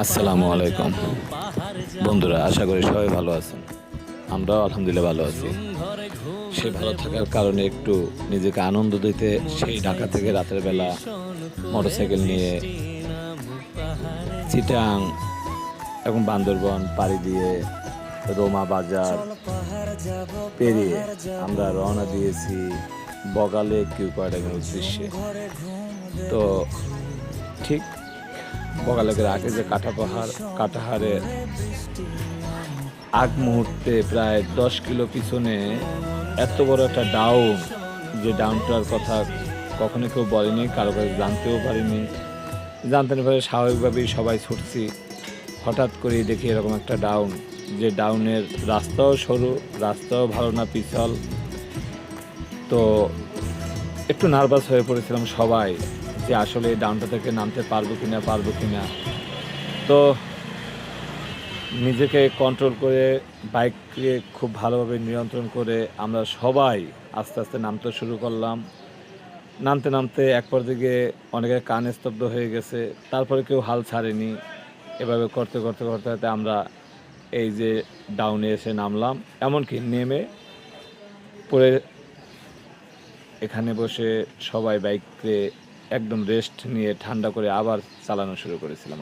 আসসালামু আলাইকুম বন্ধুরা, আশা করি সবাই ভালো আছেন। আমরাও আলহামদুলিল্লাহ ভালো আছি। সে ভালো থাকার কারণে একটু নিজেকে আনন্দ দিতে সেই ঢাকা থেকে রাতের বেলা মোটরসাইকেল নিয়ে চিটাং এবং বান্দরবন পাড়ি দিয়ে রোমা বাজার পেরিয়ে আমরা রওনা দিয়েছি বগালে কিউপার্ডের উদ্দেশ্যে। তো ঠিক বগালের আগে যে কাটাহারে আগ মুহূর্তে প্রায় 10 কিলো পিছনে এত বড় একটা ডাউন, যে ডাউনটার কথা কখনো কেউ বলেনি, কারো কাছে জানতেও পারিনি। জানতে না পারে স্বাভাবিকভাবেই সবাই ছুটছি। হঠাৎ করেই দেখি এরকম একটা ডাউন, যে ডাউনের রাস্তাও সরু, রাস্তাও ভালো না, পিছল। তো একটু নার্ভাস হয়ে পড়েছিলাম সবাই, যে আসলে এই ডাউনটা থেকে নামতে পারবো কিনা। তো নিজেকে কন্ট্রোল করে বাইককে খুব ভালোভাবে নিয়ন্ত্রণ করে আমরা সবাই আস্তে আস্তে নামতে শুরু করলাম। নামতে এক পর্যায়ে অনেকের কান স্তব্ধ হয়ে গেছে, তারপরে কেউ হাল ছাড়েনি। এভাবে করতে আমরা এই যে ডাউনে এসে নামলাম, এমনকি নেমে পরে এখানে বসে সবাই বাইককে একদম রেস্ট নিয়ে ঠান্ডা করে আবার চালানো শুরু করেছিলাম।